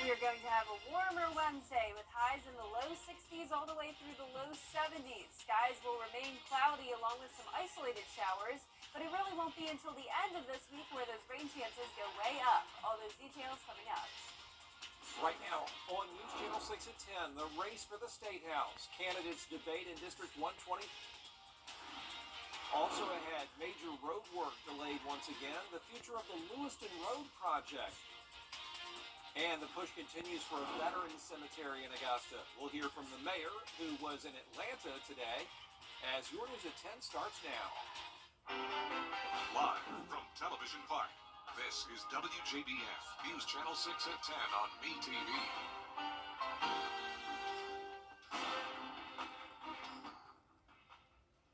We are going to have a warmer Wednesday with highs in the low 60s all the way through the low 70s. Skies will remain cloudy along with some isolated showers, but it really won't be until the end of this week where those rain chances go way up. All those details coming up. Right now on News Channel 6 at 10, the race for the State House. Candidates debate in District 120. Also ahead, major road work delayed once again. The future of the Lewiston Road project. And the push continues for a veterans cemetery in Augusta. We'll hear from the mayor, who was in Atlanta today, as your News at 10 starts now. Live from Television Park, this is WJBF, News Channel 6 at 10 on MeTV.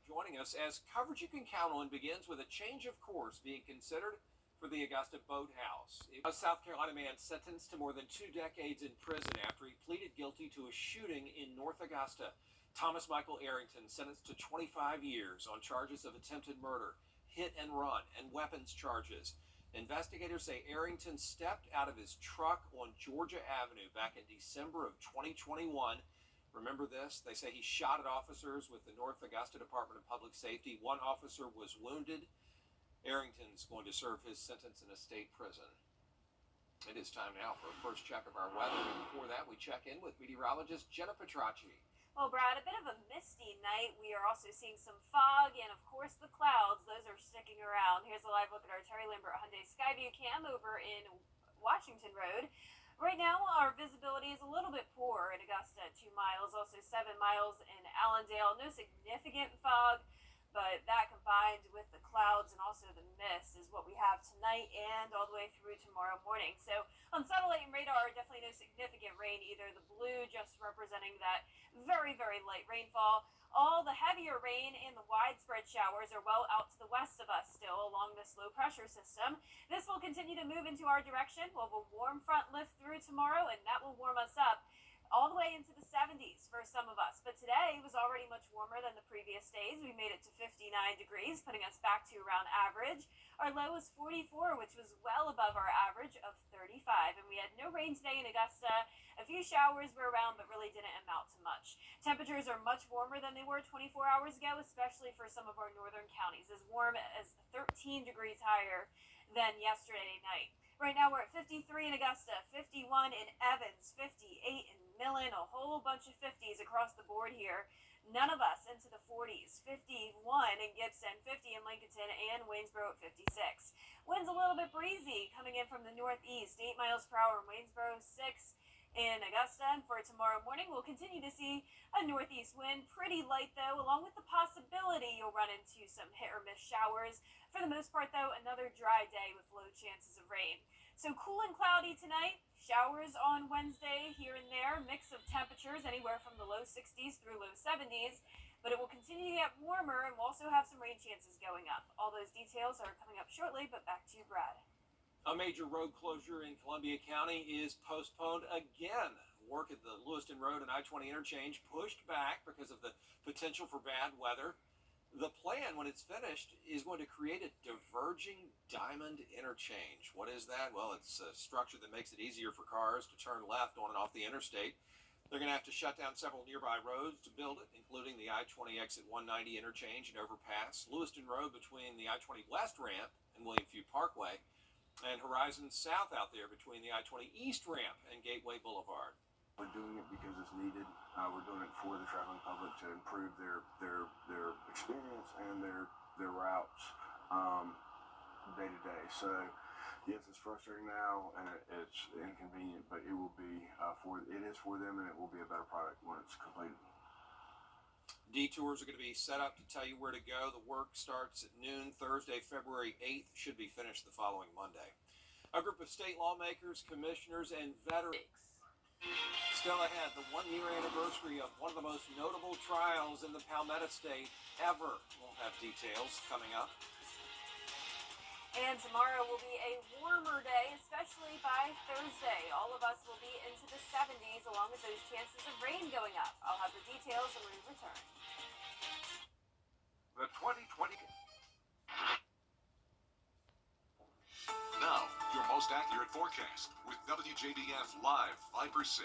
Joining us as coverage you can count on begins with a change of course being considered for the Augusta Boathouse. A South Carolina man sentenced to more than 2 decades in prison after he pleaded guilty to a shooting in North Augusta. Thomas Michael Arrington sentenced to 25 years on charges of attempted murder, hit and run, and weapons charges. Investigators say Arrington stepped out of his truck on Georgia Avenue back in December of 2021. Remember this? They say he shot at officers with the North Augusta Department of Public Safety. One officer was wounded. Arrington's going to serve his sentence in a state prison. It is time now for a first check of our weather. And before that, we check in with meteorologist Jenna Petracci. Well, Brad, a bit of a misty night. We are also seeing some fog and, of course, the clouds. Those are sticking around. Here's a live look at our Terry Lambert Hyundai Skyview cam over in Washington Road. Right now, our visibility is a little bit poor in Augusta, 2 miles, also 7 miles in Allendale. No significant fog, but that combined with the clouds and also the mist is what we have tonight and all the way through tomorrow morning. So on satellite and radar, definitely no significant rain either. The blue just representing that very, very light rainfall. All the heavier rain and the widespread showers are well out to the west of us still along this low pressure system. This will continue to move into our direction. We'll have a warm front lift through tomorrow, and that will warm us up all the way into the 70s for some of us. But today was already much warmer than the previous days. We made it to 59 degrees, putting us back to around average. Our low was 44, which was well above our average of 35. And we had no rain today in Augusta. A few showers were around, but really didn't amount to much. Temperatures are much warmer than they were 24 hours ago, especially for some of our northern counties, as warm as 13 degrees higher than yesterday night. Right now we're at 53 in Augusta, 51 in Evans, 58 in Millen, a whole bunch of 50s across the board here. None of us into the 40s. 51 in Gibson, 50 in Lincoln, and Waynesboro at 56. Winds a little bit breezy coming in from the northeast, 8 miles per hour in Waynesboro, 6 in Augusta. And for tomorrow morning, we'll continue to see a northeast wind, pretty light though, along with the possibility you'll run into some hit or miss showers. For the most part though, another dry day with low chances of rain. So cool and cloudy tonight, showers on Wednesday here and there, mix of temperatures anywhere from the low 60s through low 70s, but it will continue to get warmer and we'll also have some rain chances going up. All those details are coming up shortly, but back to you, Brad. A major road closure in Columbia County is postponed again. Work at the Lewiston Road and I-20 interchange pushed back because of the potential for bad weather. The plan, when it's finished, is going to create a diverging diamond interchange. What is that? Well, it's a structure that makes it easier for cars to turn left on and off the interstate. They're going to have to shut down several nearby roads to build it, including the I-20 exit 190 interchange and overpass, Lewiston Road between the I-20 West ramp and William Few Parkway, and Horizon South out there between the I-20 East ramp and Gateway Boulevard. We're doing it because it's needed. We're doing it for the traveling public to improve their experience and their routes day to day. So yes, it's frustrating now and it's inconvenient, but it will be it is for them, and it will be a better product when it's completed. Detours are going to be set up to tell you where to go. The work starts at noon Thursday, February 8th, should be finished the following Monday. A group of state lawmakers, commissioners, and veterans. Still ahead, the 1-year anniversary of one of the most notable trials in the Palmetto State ever. We'll have details coming up. And tomorrow will be a warmer day, especially by Thursday. All of us will be into the 70s, along with those chances of rain going up. I'll have the details when we return. The 2020. Now, your most accurate forecast with WJBF Live Viper 6.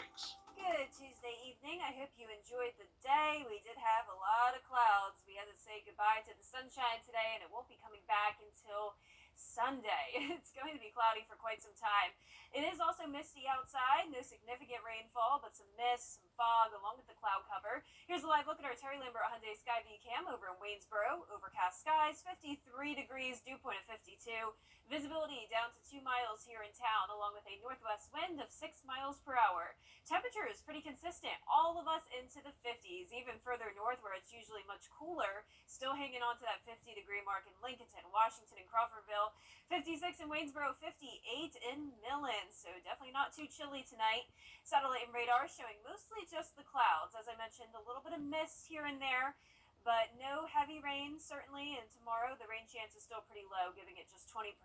Good Tuesday evening. I hope you enjoyed the day. We did have a lot of clouds. We had to say goodbye to the sunshine today, and it won't be coming back until Sunday. It's going to be cloudy for quite some time. It is also misty outside. No significant rainfall, but some mist, some fog, along with the cloud cover. Here's a live look at our Terry Lambert Hyundai Skyview cam over in Waynesboro. Overcast skies, 53 degrees, dew point of 52. Visibility down to 2 miles here in town, along with a northwest wind of 6 miles per hour. Temperature is pretty consistent. All of us into the 50s, even further north where it's usually much cooler. Still hanging on to that 50-degree mark in Lincolnton, Washington, and Crawfordville. 56 in Waynesboro, 58 in Millen. So definitely not too chilly tonight. Satellite and radar showing mostly just the clouds. As I mentioned, a little bit of mist here and there, but no heavy rain certainly. And tomorrow the rain chance is still pretty low, giving it just 20%.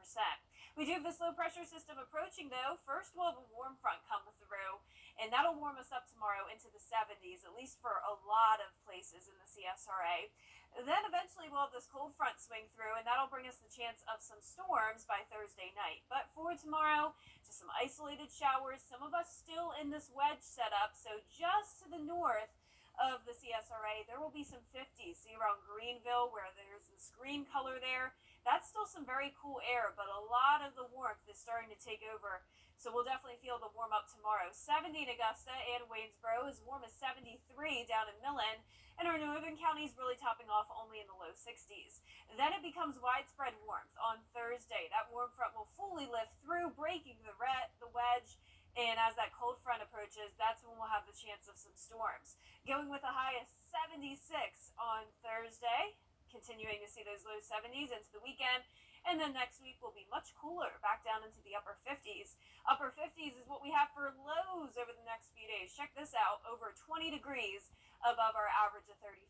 We do have this low pressure system approaching though. First we'll have a warm front come through, and that'll warm us up tomorrow into the 70s, at least for a lot of places in the CSRA. Then eventually we'll have this cold front swing through, and that'll bring us the chance of some storms by Thursday night. But for tomorrow, just some isolated showers. Some of us still in this wedge setup, so just to the north of the CSRA, there will be some 50s. See around Greenville where there's this green color there. That's still some very cool air, but a lot of the warmth is starting to take over. So we'll definitely feel the warm up tomorrow. 70 in Augusta and Waynesboro, as warm as 73 down in Millen. And our northern counties really topping off only in the low 60s. Then it becomes widespread warmth on Thursday. That warm front will fully lift through, breaking the wedge. And as that cold front approaches, that's when we'll have the chance of some storms. Going with a high of 76 on Thursday, continuing to see those low 70s into the weekend. And then next week will be much cooler, back down into the upper 50s. Upper 50s is what we have for lows over the next few days. Check this out, over 20 degrees above our average of 35.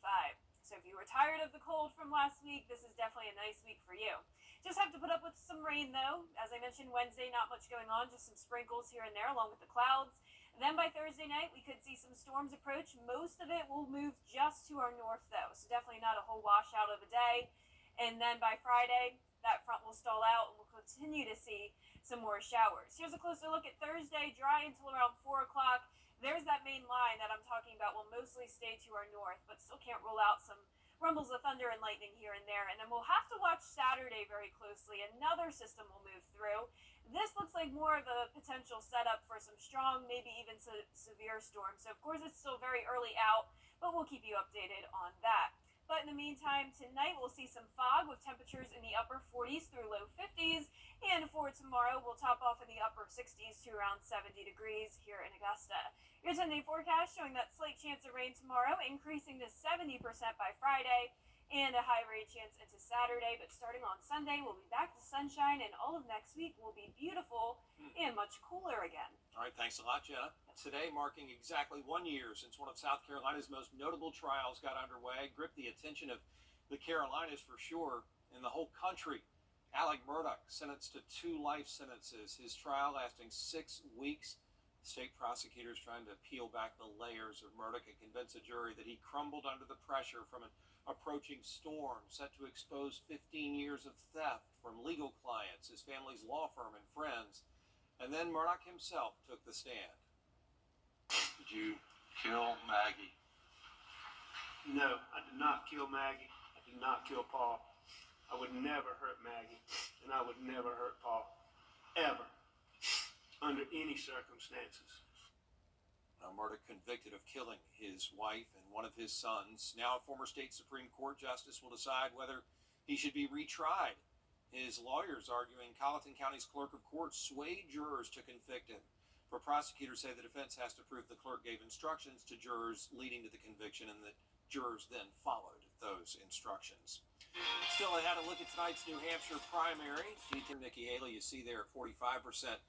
So if you were tired of the cold from last week, this is definitely a nice week for you. Just have to put up with some rain though. As I mentioned, Wednesday, not much going on, just some sprinkles here and there along with the clouds. Then by Thursday night, we could see some storms approach. Most of it will move just to our north though, so definitely not a whole washout of a day. And then by Friday, that front will stall out and we'll continue to see some more showers. Here's a closer look at Thursday, dry until around 4 o'clock. There's that main line that I'm talking about will mostly stay to our north, but still can't rule out some rumbles of thunder and lightning here and there. And then we'll have to watch Saturday very closely. Another system will move through. This looks like more of a potential setup for some strong, maybe even severe storms. So of course it's still very early out, but we'll keep you updated on that. But in the meantime, tonight we'll see some fog with temperatures in the upper 40s through low 50s. And for tomorrow, we'll top off in the upper 60s to around 70 degrees here in Augusta. Your 10-day forecast showing that slight chance of rain tomorrow, increasing to 70% by Friday, and a high rain chance into Saturday. But starting on Sunday, we'll be back to sunshine, and all of next week will be beautiful and much cooler again. All right, thanks a lot, Jenna. Today marking exactly 1 year since one of South Carolina's most notable trials got underway, gripped the attention of the Carolinas for sure, and the whole country. Alec Murdaugh sentenced to 2 life sentences, his trial lasting 6 weeks. State prosecutors trying to peel back the layers of Murdaugh and convince a jury that he crumbled under the pressure from an approaching storm set to expose 15 years of theft from legal clients, his family's law firm, and friends. And then Murdaugh himself took the stand. Did you kill Maggie? No, I did not kill Maggie. I did not kill Paul. I would never hurt Maggie, and I would never hurt Paul. Ever. Under any circumstances. Now, Murdaugh convicted of killing his wife and one of his sons. Now a former state Supreme Court justice will decide whether he should be retried. His lawyers arguing Colleton County's clerk of court swayed jurors to convict him. For prosecutors say the defense has to prove the clerk gave instructions to jurors leading to the conviction and that jurors then followed those instructions. Still ahead, a look at tonight's New Hampshire primary. Nikki Haley, you see there at 45%.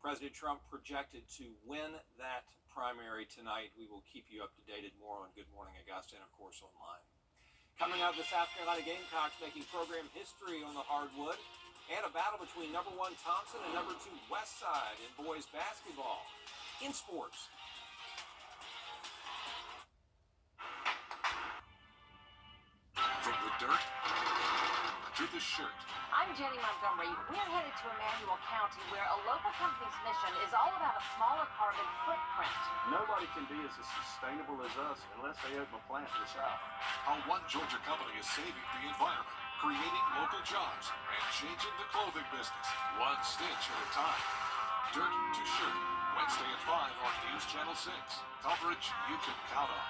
President Trump projected to win that primary tonight. We will keep you up to date more on Good Morning Augusta and, of course, online. Coming out of the South Carolina Gamecocks making program history on the hardwood, and a battle between number 1 Thompson and number 2 Westside in boys basketball. In sports. From the dirt to the shirt. I'm Jenny Montgomery. We're headed to Emmanuel County, where a local company's mission is all about a smaller carbon footprint. Nobody can be as sustainable as us unless they open a plant in the South. How one Georgia company is saving the environment, creating local jobs, and changing the clothing business, one stitch at a time. Dirt to Shirt, Wednesday at 5 on News Channel 6. Coverage you can count on.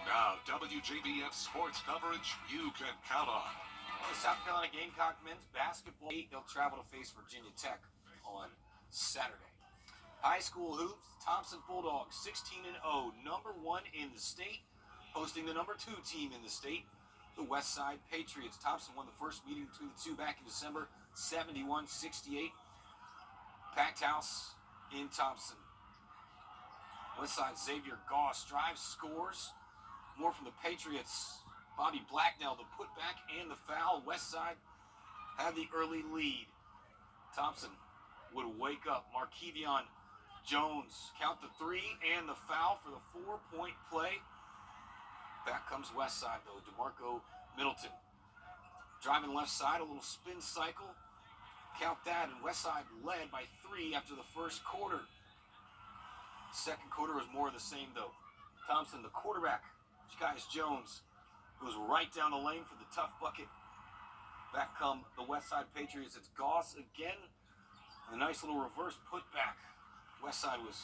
Now, WJBF sports coverage you can count on. Well, the South Carolina Gamecock men's basketball, they'll travel to face Virginia Tech on Saturday. High school hoops, Thompson Bulldogs 16-0, number 1 in the state, hosting the number 2 team in the state, the Westside Patriots. Thompson won the first meeting between the two back in December, 71-68. Packed house in Thompson. Westside Xavier Goss drives, scores. More from the Patriots. Bobby Blacknell, the putback and the foul. Westside had the early lead. Thompson would wake up. Markevion Jones count the 3 and the foul for the 4-point play. Back comes Westside though. DeMarco Middleton driving left side, a little spin cycle. Count that, and Westside led by 3 after the first quarter. Second quarter was more of the same though. Thompson, the quarterback, Skyus Jones, goes right down the lane for the tough bucket. Back come the Westside Patriots. It's Goss again. And a nice little reverse putback. Westside was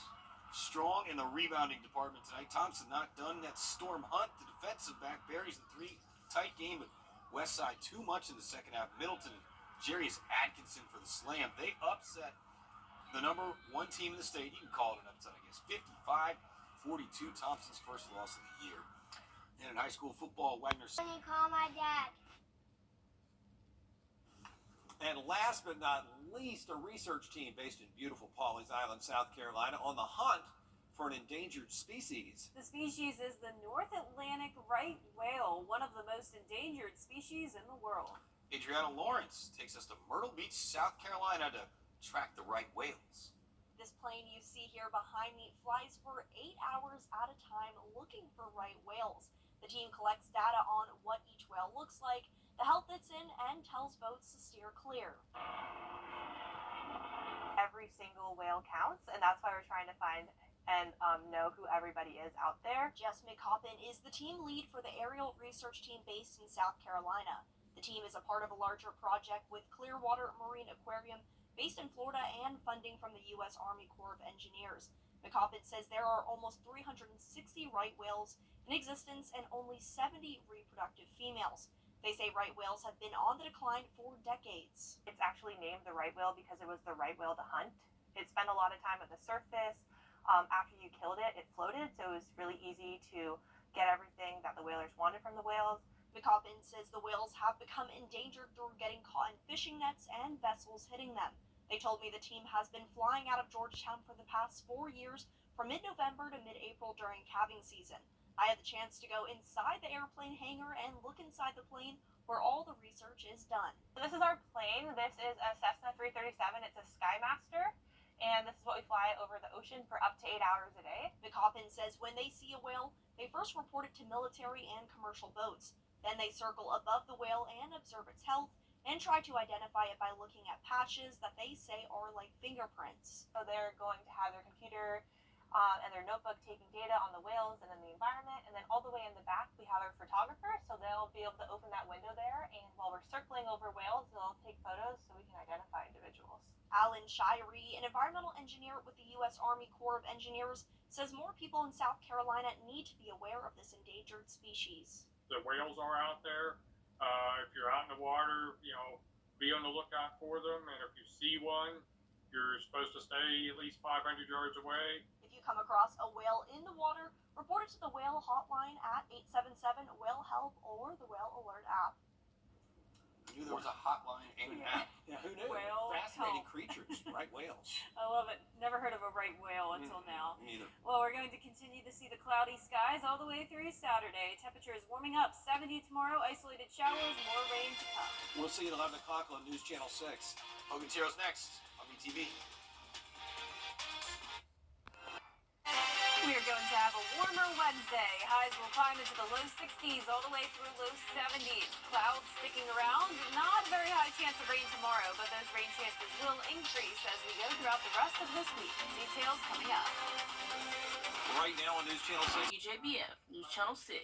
strong in the rebounding department tonight. Thompson not done. That Storm Hunt, the defensive back, buries the 3. Tight game, but Westside too much in the second half. Middleton, Jarius Atkinson for the slam. They upset the number 1 team in the state. You can call it an upset, I guess. 55-42, Thompson's first loss of the year. And in high school football, Wagner. Can you call my dad? And last but not least, a research team based in beautiful Pawleys Island, South Carolina, on the hunt for an endangered species. The species is the North Atlantic right whale, one of the most endangered species in the world. Adriana Lawrence takes us to Myrtle Beach, South Carolina to track the right whales. This plane you see here behind me flies for 8 hours at a time looking for right whales. The team collects data on what each whale looks like, the health it's in, and tells boats to steer clear. Every single whale counts, and that's why we're trying to find and know who everybody is out there. Jess McCoppin is the team lead for the aerial research team based in South Carolina. The team is a part of a larger project with Clearwater Marine Aquarium based in Florida and funding from the U.S. Army Corps of Engineers. McCoppin says there are almost 360 right whales in existence and only 70 reproductive females. They say right whales have been on the decline for decades. It's actually named the right whale because it was the right whale to hunt. It spent a lot of time at the surface. After you killed it, it floated, so it was really easy to get everything that the whalers wanted from the whales. McCoppin says the whales have become endangered through getting caught in fishing nets and vessels hitting them. They told me the team has been flying out of Georgetown for the past 4 years, from mid-November to mid-April during calving season. I had the chance to go inside the airplane hangar and look inside the plane where all the research is done. So this is our plane. This is a Cessna 337. It's a Skymaster, and this is what we fly over the ocean for up to 8 hours a day. McCoppin says when they see a whale, they first report it to military and commercial boats. Then they circle above the whale and observe its health, and try to identify it by looking at patches that they say are like fingerprints. So they're going to have their computer and their notebook taking data on the whales and then the environment, and then all the way in the back we have our photographer, so they'll be able to open that window there, and while we're circling over whales, they'll take photos so we can identify individuals. Alan Shirey, an environmental engineer with the U.S. Army Corps of Engineers, says more people in South Carolina need to be aware of this endangered species. The whales are out there. If you're out in the water, be on the lookout for them, and if you see one, you're supposed to stay at least 500 yards away. If you come across a whale in the water, report it to the whale hotline at 877-WHALE-HELP or the Whale Alert app. I knew there was a hotline and an app. Yeah, who knew? Whale Fascinating help. creatures, right whales. I love it. Never heard of a right whale until now. Me neither. Well, we're going to continue to see the cloudy skies all the way through Saturday. Temperature is warming up. 70 tomorrow. Isolated showers. More rain to come. We'll see you at 11 o'clock on News Channel 6. Hogan Tiro's next on BTV. We're we're going to have a warmer Wednesday. Highs will climb into the low 60s all the way through low 70s. Clouds sticking around. Not a very high chance of rain tomorrow, but those rain chances will increase as we go throughout the rest of this week. Details coming up. Right now on News Channel 6. WJBF, News Channel 6.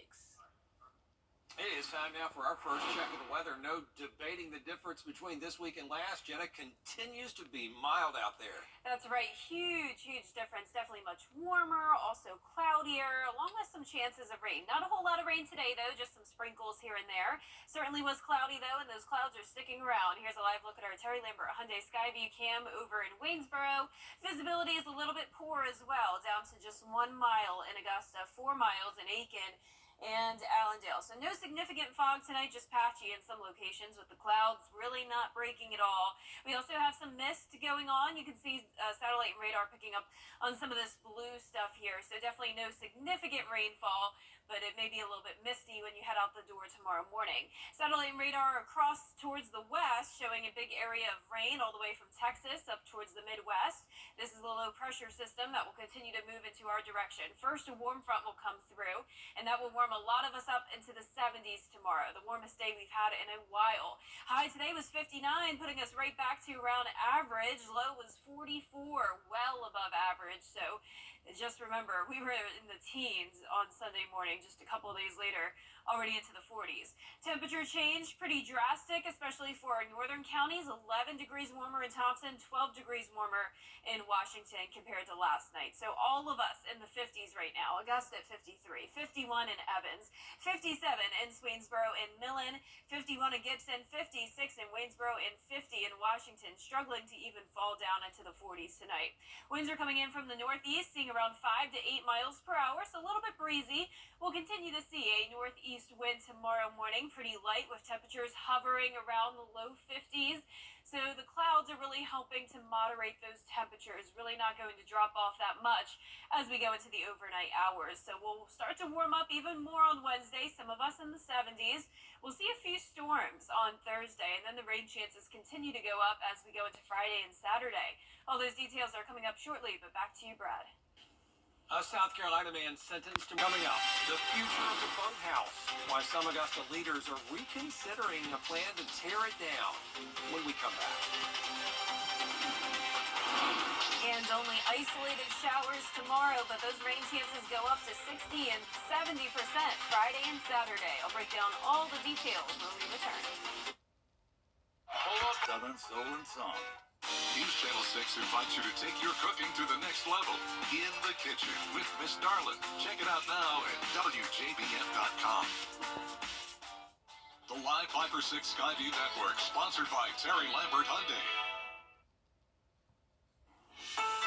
It is time now for our first check of the weather. No debating the difference between this week and last. Jenna, continues to be mild out there. That's right. Huge difference. Definitely much warmer, also cloudier, along with some chances of rain. Not a whole lot of rain today, though, just some sprinkles here and there. Certainly was cloudy, though, and those clouds are sticking around. Here's a live look at our Terry Lambert Hyundai Skyview cam over in Waynesboro. Visibility is a little bit poor as well, down to just 1 mile in Augusta, 4 miles in Aiken and Allendale. So no significant fog tonight, just patchy in some locations with the clouds really not breaking at all. We also have some mist going on. You can see satellite and radar picking up on some of this blue stuff here. So definitely no significant rainfall, but it may be a little bit misty when you head out the door tomorrow morning. Satellite and radar across towards the west, showing a big area of rain all the way from Texas up towards the Midwest. This is a low pressure system that will continue to move into our direction. First, a warm front will come through, and that will warm a lot of us up into the 70s tomorrow, the warmest day we've had in a while. High today was 59, putting us right back to around average. Low was 44, well above average. So just remember, we were in the teens on Sunday morning, just a couple of days later, already into the 40s. Temperature change pretty drastic, especially for our northern counties. 11 degrees warmer in Thompson, 12 degrees warmer in Washington compared to last night. So all of us in the 50s right now. Augusta at 53, 51 in Evans, 57 in Swainsboro and Millen, 51 in Gibson, 56 in Waynesboro, and 50 in Washington. Struggling to even fall down into the 40s tonight. Winds are coming in from the northeast, seeing around 5 to 8 miles per hour, so a little bit breezy. We'll continue to see a northeast wind tomorrow morning, pretty light with temperatures hovering around the low 50s. So the clouds are really helping to moderate those temperatures, really not going to drop off that much as we go into the overnight hours. So we'll start to warm up even more on Wednesday, some of us in the 70s. We'll see a few storms on Thursday, and then the rain chances continue to go up as we go into Friday and Saturday. All those details are coming up shortly, but back to you, Brad. A South Carolina man sentenced to coming up. The future of the boathouse. Why some Augusta leaders are reconsidering a plan to tear it down when we come back. And only isolated showers tomorrow, but those rain chances go up to 60 and 70% Friday and Saturday. I'll break down all the details when we return. Southern Soul and Song. News Channel 6 invites you to take your cooking to the next level. In the Kitchen with Miss Darlin. Check it out now at WJBF.com. The Live Viper 6 Skyview Network, sponsored by Terry Lambert Hyundai.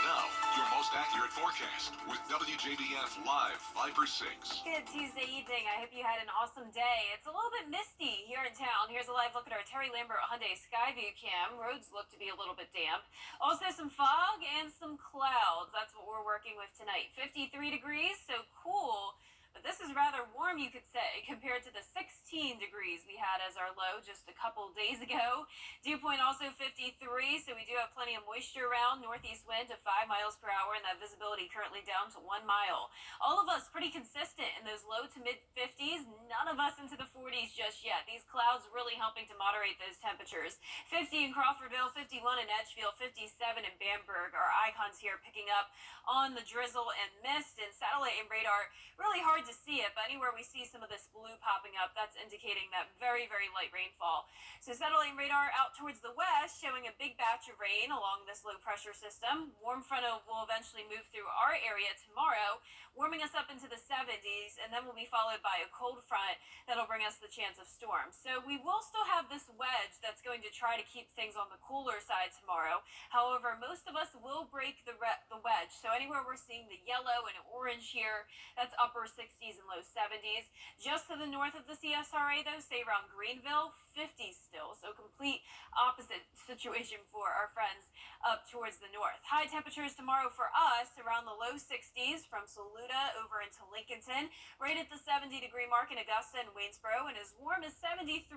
Now, your most accurate forecast with WJBF Live Viper 6. Good Tuesday evening. I hope you had an awesome day. It's a little bit misty here in town. Here's a live look at our Terry Lambert Hyundai Skyview cam. Roads look to be a little bit damp. Also some fog and some clouds. That's what we're working with tonight. 53 degrees, so cool. But this is rather warm, you could say, compared to the 16 degrees we had as our low just a couple days ago. Dew point also 53, so we do have plenty of moisture around. Northeast wind to 5 miles per hour, and that visibility currently down to 1 mile. All of us pretty consistent in those low to mid 50s. None of us into the 40s just yet. These clouds really helping to moderate those temperatures. 50 in Crawfordville, 51 in Edgefield, 57 in Bamberg. Our icons here picking up on the drizzle and mist, and satellite and radar really hard to see it, but anywhere we see some of this blue popping up, that's indicating that very light rainfall. So satellite and radar out towards the west, showing a big batch of rain along this low pressure system. Warm front will eventually move through our area tomorrow, warming us up into the 70s, and then will be followed by a cold front that'll bring us the chance of storms. So we will still have this wedge that's going to try to keep things on the cooler side tomorrow. However, most of us will break the wedge. So anywhere we're seeing the yellow and orange here, that's upper 60s and low 70s. Just to the north of the CSRA, though, say around Greenville, 50s still. So complete opposite situation for our friends up towards the north. High temperatures tomorrow for us around the low 60s from Saluda over into Lincolnton, right at the 70-degree mark in Augusta and Waynesboro, and as warm as 73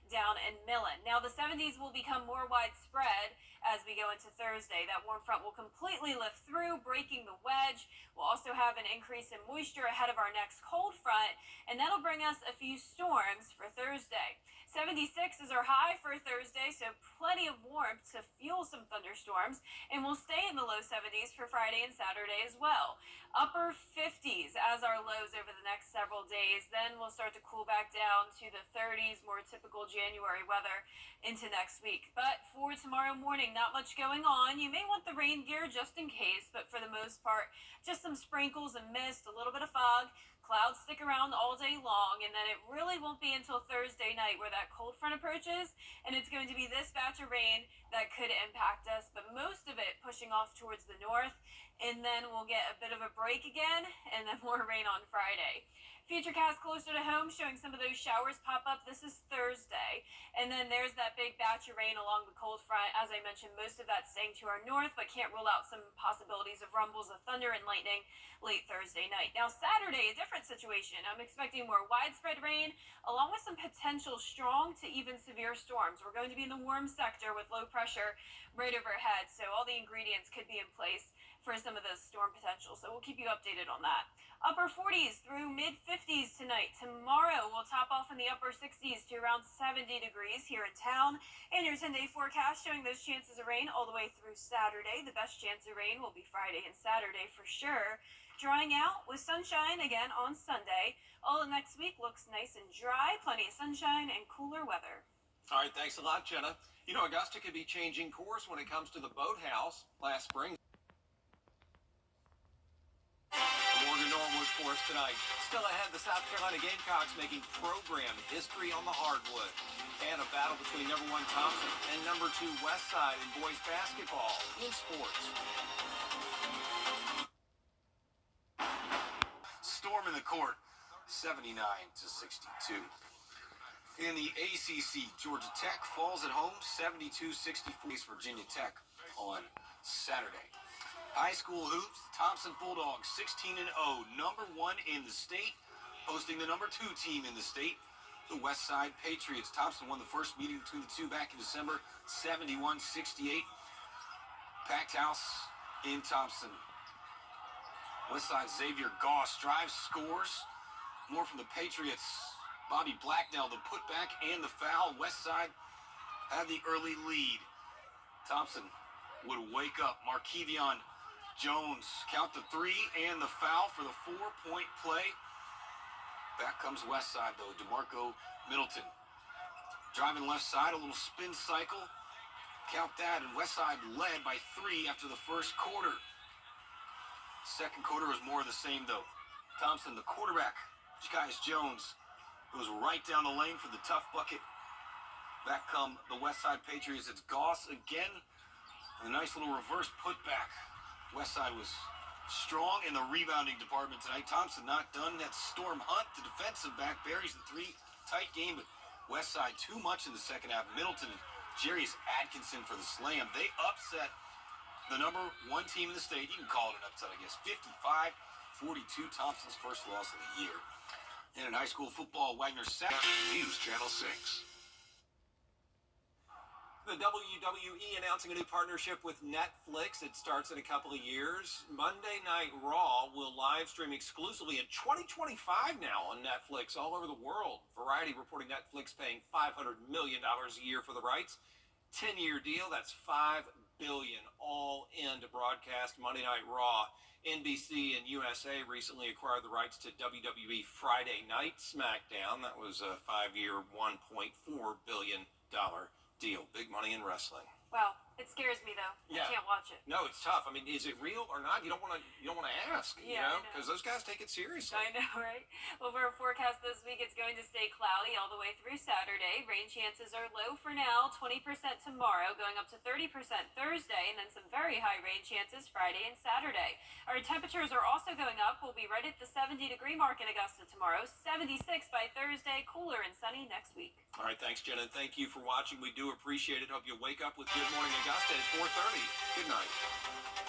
down in Millen. Now the 70s will become more widespread as we go into Thursday. That warm front will completely lift through, breaking the wedge. We'll also have an increase in moisture ahead of our next cold front, and that'll bring us a few storms for Thursday. 76 is our high for Thursday, so plenty of warmth to fuel some thunderstorms, and we'll stay in the low 70s for Friday and Saturday as well. Upper 50s as our lows over the next several days. Then we'll start to cool back down to the 30s, more typical January weather into next week. But for tomorrow morning, not much going on. You may want the rain gear just in case, but for the most part, just some sprinkles and mist, a little bit of fog. Clouds stick around all day long, and then it really won't be until Thursday night where that cold front approaches, and it's going to be this batch of rain that could impact us, but most of it pushing off towards the north, and then we'll get a bit of a break again, and then more rain on Friday. Futurecast closer to home showing some of those showers pop up. This is Thursday, and then there's that big batch of rain along the cold front. As I mentioned, most of that staying to our north, but can't rule out some possibilities of rumbles of thunder and lightning late Thursday night. Now Saturday, a different situation. I'm expecting more widespread rain along with some potential strong to even severe storms. We're going to be in the warm sector with low pressure right overhead, so all the ingredients could be in place for some of those storm potential, so we'll keep you updated on that. Upper 40s through mid 50s tonight. Tomorrow we'll top off in the upper 60s to around 70 degrees here in town. And your 10-day forecast showing those chances of rain all the way through Saturday. The best chance of rain will be Friday and Saturday for sure. Drying out with sunshine again on Sunday. All of next week looks nice and dry, plenty of sunshine and cooler weather. All right, thanks a lot, Jenna. You know, Augusta could be changing course when it comes to the boathouse. Last spring, Morgan Norwood for us tonight. Still ahead, the South Carolina Gamecocks making program history on the hardwood. And a battle between number 1 Thompson and number 2 Westside in boys basketball in sports. Storm in the court, 79-62. In the ACC, Georgia Tech falls at home, 72-64 Virginia Tech on Saturday. High school hoops, Thompson Bulldogs 16-0, number 1 in the state, hosting the number 2 team in the state, the Westside Patriots. Thompson won the first meeting between the two back in December, 71-68. Packed house in Thompson. Westside Xavier Goss drives, scores. More from the Patriots. Bobby Blacknell, the putback and the foul. Westside had the early lead. Thompson would wake up. Markevion Jones count the 3 and the foul for the 4-point play. Back comes Westside though. DeMarco Middleton driving left side, a little spin cycle. Count that, and Westside led by 3 after the first quarter. Second quarter was more of the same though. Thompson, the quarterback, Jackias Jones, goes right down the lane for the tough bucket. Back come the Westside Patriots. It's Goss again. A nice little reverse putback. Westside was strong in the rebounding department tonight. Thompson not done. That Storm Hunt, the defensive back, buries the 3. Tight game, but Westside too much in the second half. Middleton and Jarius Atkinson for the slam. They upset the number 1 team in the state. You can call it an upset, I guess. 55-42, Thompson's first loss of the year. And in high school football, Wagner Sack. News Channel 6. The WWE announcing a new partnership with Netflix. It starts in a couple of years. Monday Night Raw will live stream exclusively in 2025 now on Netflix all over the world. Variety reporting Netflix paying $500 million a year for the rights. 10-year deal, that's $5 billion all in to broadcast Monday Night Raw. NBC and USA recently acquired the rights to WWE Friday Night SmackDown. That was a 5-year, $1.4 billion deal. Big money in wrestling. Well, It scares me though. Yeah. I can't watch it. No, it's tough. I mean, is it real or not? You don't want to ask, Yeah, I know. because those guys take it seriously. I know, right? Well, for our forecast this week, it's going to stay cloudy all the way through Saturday. Rain chances are low for now, 20% tomorrow, going up to 30% Thursday, and then some very high rain chances Friday and Saturday. Our temperatures are also going up. We'll be right at the 70-degree mark in Augusta tomorrow, 76 by Thursday, cooler and sunny next week. All right, thanks, Jenna, and thank you for watching. We do appreciate it. Hope you wake up with Good Morning Augusta at 4:30. Good night.